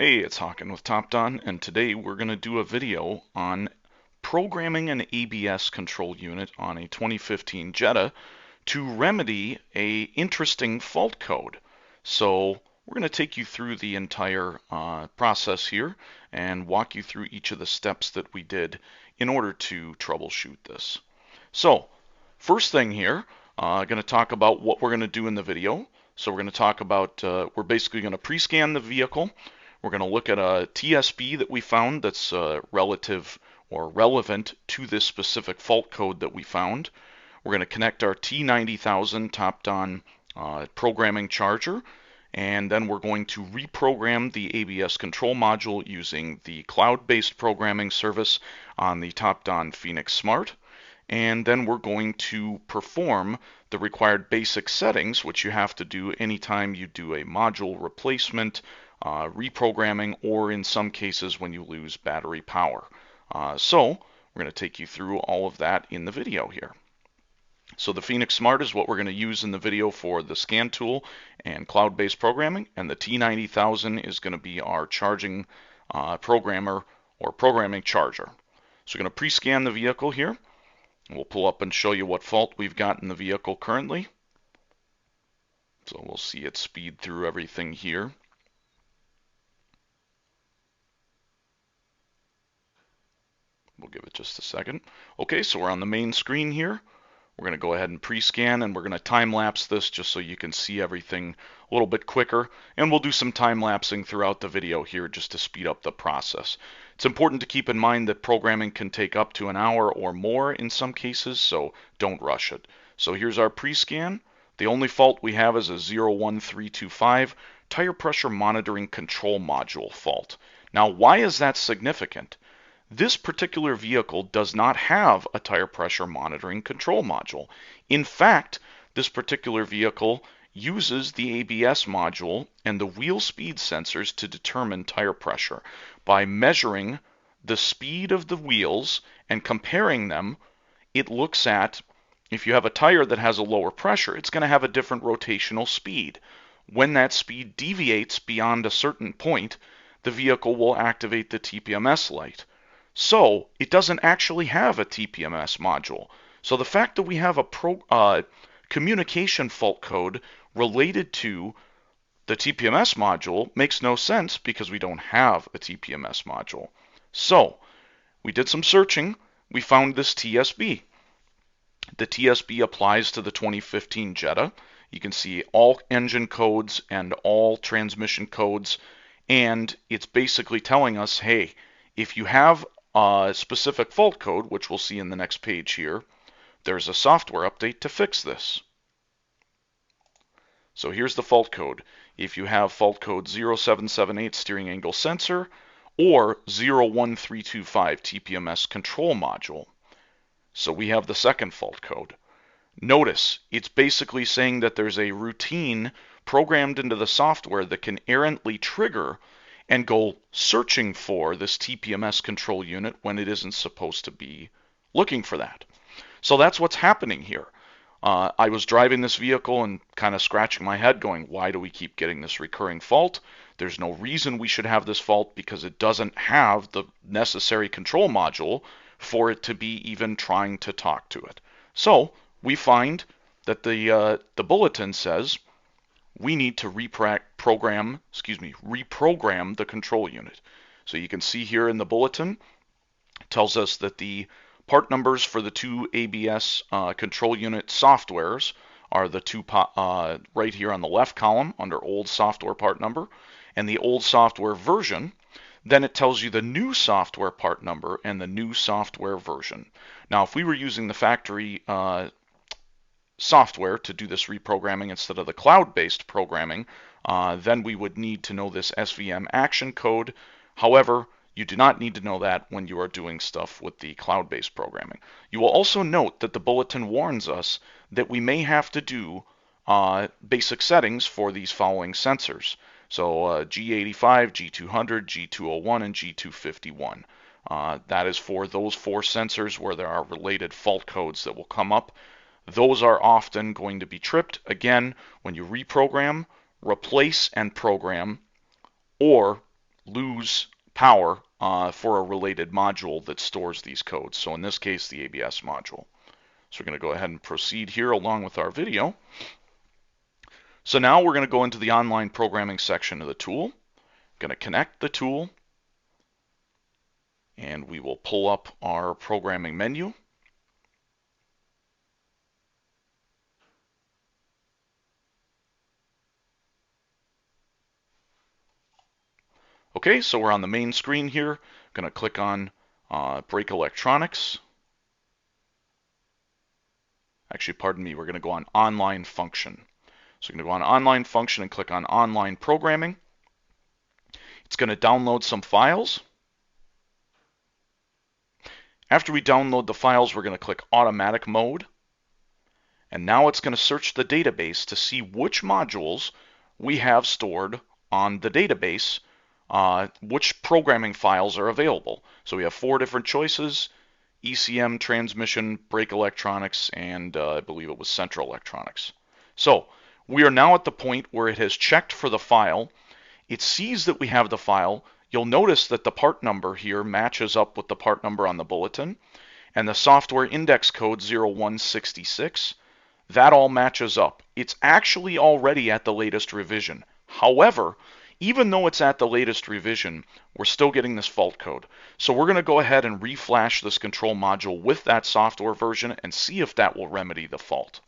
Hey, it's Hawken with Topdon, and today we're going to do a video on programming an ABS control unit on a 2015 Jetta to remedy a interesting fault code. So we're going to take you through the entire process here and walk you through each of the steps that we did in order to troubleshoot this. So first thing here, going to talk about what we're going to do in the video. So we're going to talk about, we're basically going to pre-scan the vehicle. We're going to look at a TSB that we found that's relative or relevant to this specific fault code that we found. We're going to connect our T90000 Topdon programming charger, and then we're going to reprogram the ABS control module using the cloud-based programming service on the Topdon Phoenix Smart. And then we're going to perform the required basic settings, which you have to do anytime you do a module replacement, reprogramming, or in some cases when you lose battery power. So we're going to take you through all of that in the video here. So the Phoenix Smart is what we're going to use in the video for the scan tool and cloud-based programming, and the T90000 is going to be our charging programmer or programming charger. So we're going to pre-scan the vehicle here. We'll pull up and show you what fault we've got in the vehicle currently. So we'll see it speed through everything here. We'll give it just a second. Okay, so we're on the main screen here. We're going to go ahead and pre-scan, and we're going to time-lapse this just so you can see everything a little bit quicker. And we'll do some time-lapsing throughout the video here just to speed up the process. It's important to keep in mind that programming can take up to an hour or more in some cases, so don't rush it. So here's our pre-scan. The only fault we have is a 01325 tire pressure monitoring control module fault. Now, why is that significant? This particular vehicle does not have a tire pressure monitoring control module. In fact, this particular vehicle uses the ABS module and the wheel speed sensors to determine tire pressure by measuring the speed of the wheels and comparing them. It looks at, if you have a tire that has a lower pressure, it's going to have a different rotational speed. When that speed deviates beyond a certain point, the vehicle will activate the TPMS light. So it doesn't actually have a TPMS module. So the fact that we have a communication fault code related to the TPMS module makes no sense because we don't have a TPMS module. So we did some searching. We found this TSB. The TSB applies to the 2015 Jetta. You can see all engine codes and all transmission codes, and it's basically telling us, hey, if you have a specific fault code, which we'll see in the next page here, there's a software update to fix this. So here's the fault code. If you have fault code 0778 steering angle sensor or 01325 TPMS control module. So we have the second fault code. Notice it's basically saying that there's a routine programmed into the software that can errantly trigger and go searching for this TPMS control unit when it isn't supposed to be looking for that. So that's what's happening here. I was driving this vehicle and kind of scratching my head going, why do we keep getting this recurring fault? There's no reason we should have this fault because it doesn't have the necessary control module for it to be even trying to talk to it. So we find that the bulletin says we need to reprogram the control unit. So you can see here in the bulletin, it tells us that the part numbers for the two ABS control unit softwares are the two right here on the left column under old software part number and the old software version. Then it tells you the new software part number and the new software version. Now, if we were using the factory software to do this reprogramming instead of the cloud-based programming, then we would need to know this SVM action code. However, you do not need to know that when you are doing stuff with the cloud-based programming. You will also note that the bulletin warns us that we may have to do basic settings for these following sensors. So G85, G200, G201, and G251. That is for those four sensors where there are related fault codes that will come up. Those are often going to be tripped, again, when you reprogram, replace, and program, or lose power for a related module that stores these codes. So in this case, the ABS module. So we're going to go ahead and proceed here along with our video. So now we're going to go into the online programming section of the tool. Going to connect the tool, and we will pull up our programming menu. Okay, so we're on the main screen here. Going to click on Brake Electronics. Actually, pardon me, we're going to go on Online Function. So we're going to go on Online Function and click on Online Programming. It's going to download some files. After we download the files, we're going to click Automatic Mode. And now it's going to search the database to see which modules we have stored on the database, which programming files are available. So we have 4 different choices: ECM, transmission, brake electronics, and I believe it was central electronics. So we are now at the point where it has checked for the file. It sees that we have the file. You'll notice that the part number here matches up with the part number on the bulletin, and the software index code 0166. That all matches up. It's actually already at the latest revision. However, even though it's at the latest revision, we're still getting this fault code. So we're going to go ahead and reflash this control module with that software version and see if that will remedy the fault.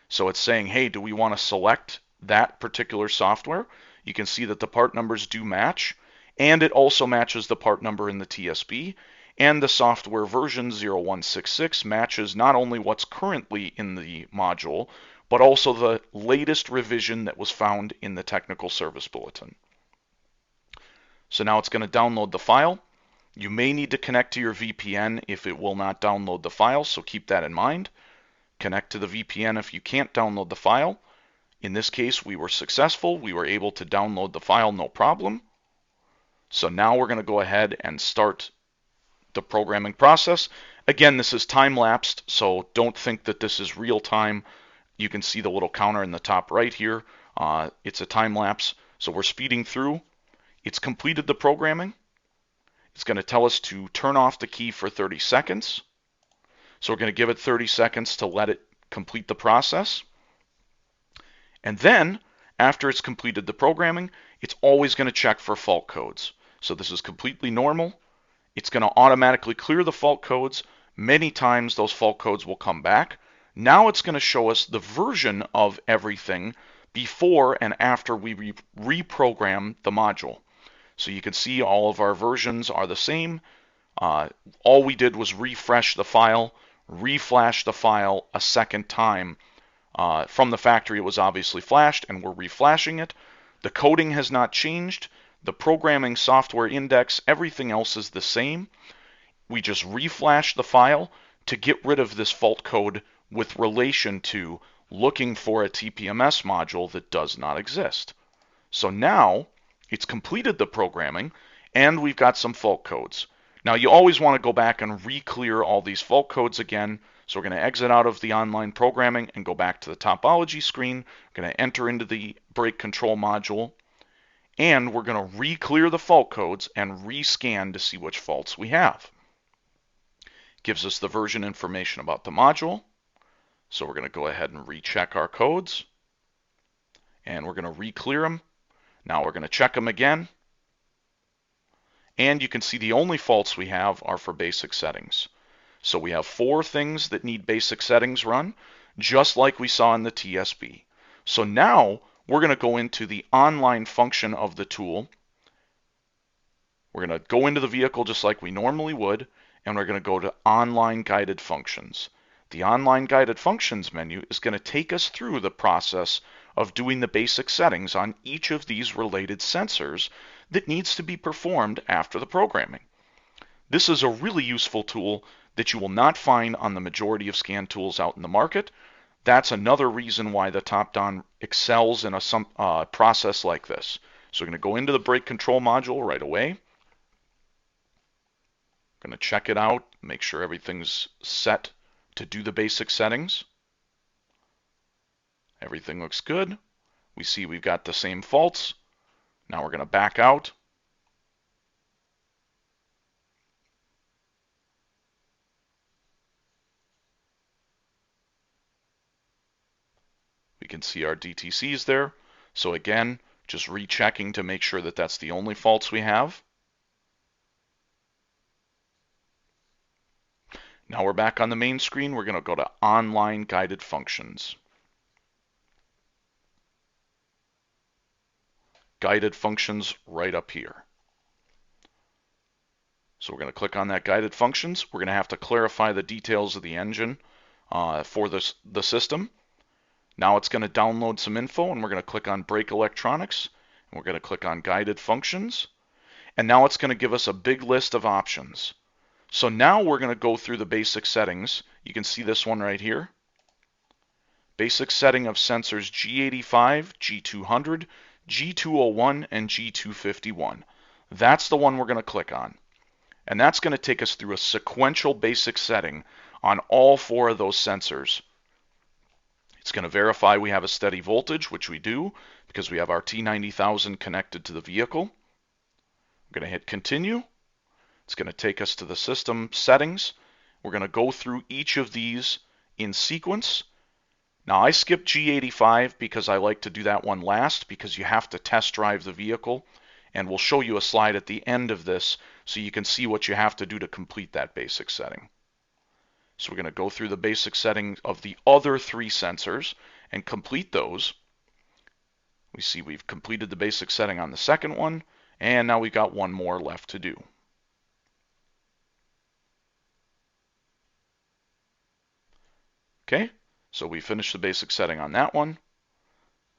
So it's saying, hey, do we want to select that particular software? You can see that the part numbers do match, and it also matches the part number in the TSB. And the software version 0166 matches not only what's currently in the module, but also the latest revision that was found in the technical service bulletin. So now it's going to download the file. You may need to connect to your VPN if it will not download the file, so keep that in mind. Connect to the VPN if you can't download the file. In this case, we were successful. We were able to download the file, no problem. So now we're going to go ahead and start the programming process. Again, this is time-lapsed, so don't think that this is real time. You can see the little counter in the top right here. It's a time lapse, so we're speeding through. It's completed the programming. It's going to tell us to turn off the key for 30 seconds. So we're going to give it 30 seconds to let it complete the process. And then, after it's completed the programming, it's always going to check for fault codes. So this is completely normal. It's going to automatically clear the fault codes. Many times those fault codes will come back. Now it's going to show us the version of everything before and after we reprogram the module. So you can see all of our versions are the same. All we did was refresh the file, reflash the file a second time. From the factory it was obviously flashed, and we're reflashing it. The coding has not changed. The programming software index, everything else is the same. We just reflash the file to get rid of this fault code with relation to looking for a TPMS module that does not exist. So now it's completed the programming and we've got some fault codes. Now you always want to go back and re-clear all these fault codes again. So we're going to exit out of the online programming and go back to the topology screen. We're going to enter into the brake control module. And we're going to re-clear the fault codes and rescan to see which faults we have. Gives us the version information about the module. So we're going to go ahead and recheck our codes. And we're going to re-clear them. Now we're going to check them again. And you can see the only faults we have are for basic settings. So we have 4 things that need basic settings run, just like we saw in the TSB. So now we're going to go into the online function of the tool. We're going to go into the vehicle just like we normally would, and we're going to go to Online Guided Functions. The Online Guided Functions menu is going to take us through the process of doing the basic settings on each of these related sensors that needs to be performed after the programming. This is a really useful tool that you will not find on the majority of scan tools out in the market. That's another reason why the Topdon excels in a process like this. So we're going to go into the brake control module right away. Going to check it out, make sure everything's set to do the basic settings. Everything looks good. We see we've got the same faults. Now we're going to back out. can see our DTCs there. So again, just rechecking to make sure that that's the only faults we have. Now we're back on the main screen. We're going to go to Online Guided Functions. Guided Functions right up here. So we're going to click on that Guided Functions. We're going to have to clarify the details of the engine for the system. Now it's going to download some info, and we're going to click on Brake Electronics, and we're going to click on Guided Functions, and now it's going to give us a big list of options. So now we're going to go through the basic settings. You can see this one right here. Basic setting of sensors G85, G200, G201, and G251. That's the one we're going to click on. And that's going to take us through a sequential basic setting on all 4 of those sensors. It's going to verify we have a steady voltage, which we do because we have our T90000 connected to the vehicle. We're going to hit continue. It's going to take us to the system settings. We're going to go through each of these in sequence. Now I skipped G85 because I like to do that one last because you have to test drive the vehicle, and we'll show you a slide at the end of this so you can see what you have to do to complete that basic setting. So we're going to go through the basic setting of the other 3 sensors and complete those. We see we've completed the basic setting on the second one, and now we've got one more left to do. Okay, so we finished the basic setting on that one.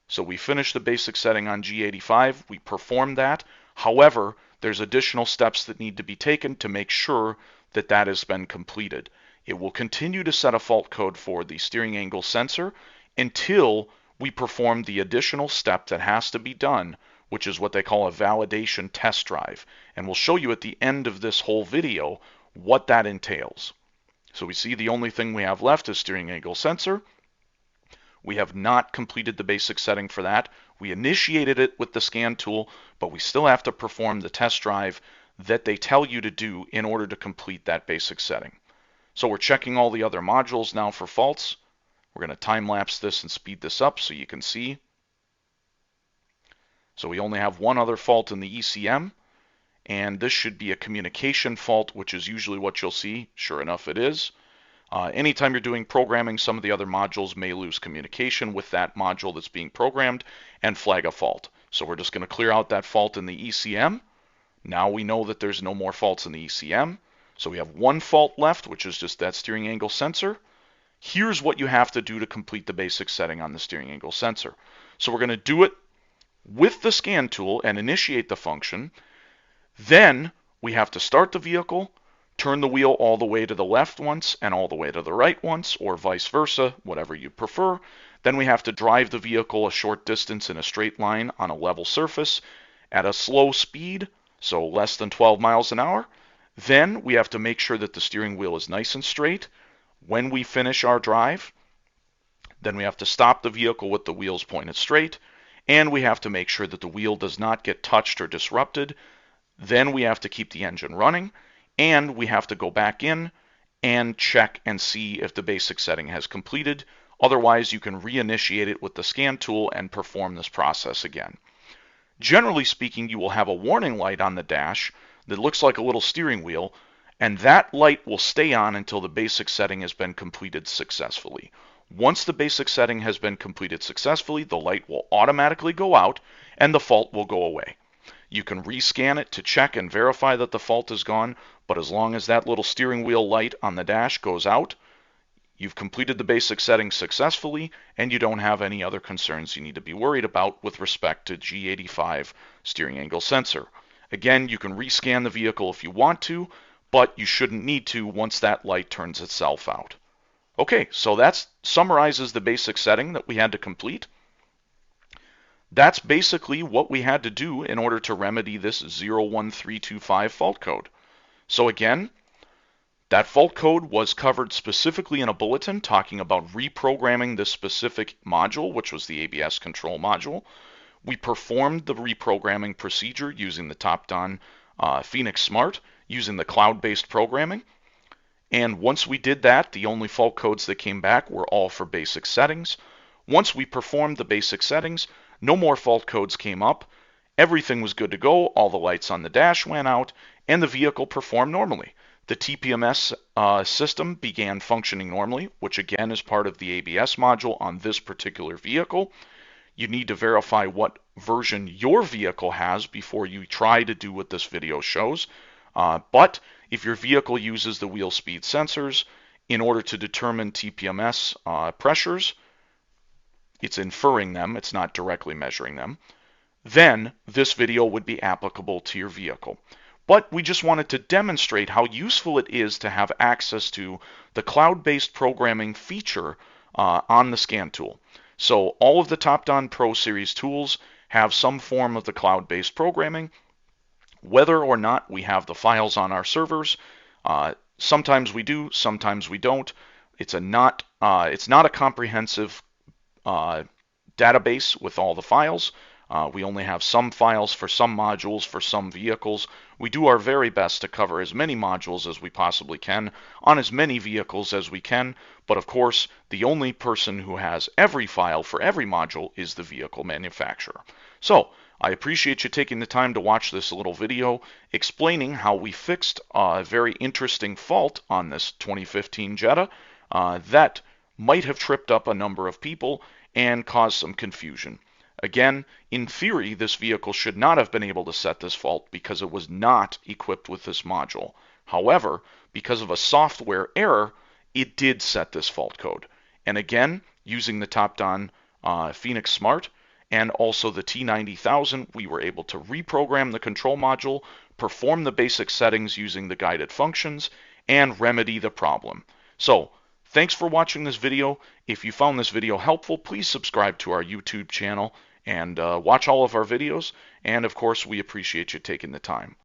So we finished the basic setting on G85. We performed that. However, there's additional steps that need to be taken to make sure that that has been completed. It will continue to set a fault code for the steering angle sensor until we perform the additional step that has to be done, which is what they call a validation test drive. And we'll show you at the end of this whole video what that entails. So we see the only thing we have left is steering angle sensor. We have not completed the basic setting for that. We initiated it with the scan tool, but we still have to perform the test drive that they tell you to do in order to complete that basic setting. So we're checking all the other modules now for faults. We're going to time lapse this and speed this up so you can see. So we only have one other fault in the ECM, and this should be a communication fault, which is usually what you'll see. Sure enough, it is. Anytime you're doing programming, some of the other modules may lose communication with that module that's being programmed and flag a fault. So we're just going to clear out that fault in the ECM. Now we know that there's no more faults in the ECM. So we have one fault left, which is just that steering angle sensor. Here's what you have to do to complete the basic setting on the steering angle sensor. So we're going to do it with the scan tool and initiate the function. Then we have to start the vehicle, turn the wheel all the way to the left once and all the way to the right once, or vice versa, whatever you prefer. Then we have to drive the vehicle a short distance in a straight line on a level surface at a slow speed, so less than 12 miles an hour. Then we have to make sure that the steering wheel is nice and straight. When we finish our drive, then we have to stop the vehicle with the wheels pointed straight, and we have to make sure that the wheel does not get touched or disrupted. Then we have to keep the engine running, and we have to go back in and check and see if the basic setting has completed. Otherwise, you can reinitiate it with the scan tool and perform this process again. Generally speaking, you will have a warning light on the dash that looks like a little steering wheel, and that light will stay on until the basic setting has been completed successfully. Once the basic setting has been completed successfully, the light will automatically go out and the fault will go away. You can rescan it to check and verify that the fault is gone, but as long as that little steering wheel light on the dash goes out, you've completed the basic setting successfully, and you don't have any other concerns you need to be worried about with respect to G85 steering angle sensor. Again, you can rescan the vehicle if you want to, but you shouldn't need to once that light turns itself out. Okay, so that summarizes the basic setting that we had to complete. That's basically what we had to do in order to remedy this 01325 fault code. So again, that fault code was covered specifically in a bulletin talking about reprogramming this specific module, which was the ABS control module. We performed the reprogramming procedure using the Topdon Phoenix Smart, using the cloud-based programming. And once we did that, the only fault codes that came back were all for basic settings. Once we performed the basic settings, no more fault codes came up. Everything was good to go. All the lights on the dash went out, and the vehicle performed normally. The TPMS system began functioning normally, which again is part of the ABS module on this particular vehicle. You need to verify what version your vehicle has before you try to do what this video shows. But if your vehicle uses the wheel speed sensors in order to determine TPMS pressures, it's inferring them, it's not directly measuring them, then this video would be applicable to your vehicle. But we just wanted to demonstrate how useful it is to have access to the cloud-based programming feature on the scan tool. So all of the Topdon Pro Series tools have some form of the cloud-based programming. Whether or not we have the files on our servers, sometimes we do, sometimes we don't. It's not a comprehensive database with all the files. We only have some files for some modules for some vehicles. We do our very best to cover as many modules as we possibly can on as many vehicles as we can, but of course the only person who has every file for every module is the vehicle manufacturer. So I appreciate you taking the time to watch this little video explaining how we fixed a very interesting fault on this 2015 Jetta that might have tripped up a number of people and caused some confusion. Again, in theory, this vehicle should not have been able to set this fault because it was not equipped with this module. However, because of a software error, it did set this fault code. And again, using the Topdon Phoenix Smart and also the T90000, we were able to reprogram the control module, perform the basic settings using the guided functions, and remedy the problem. So, thanks for watching this video. If you found this video helpful, please subscribe to our YouTube channel and watch all of our videos. And of course, we appreciate you taking the time.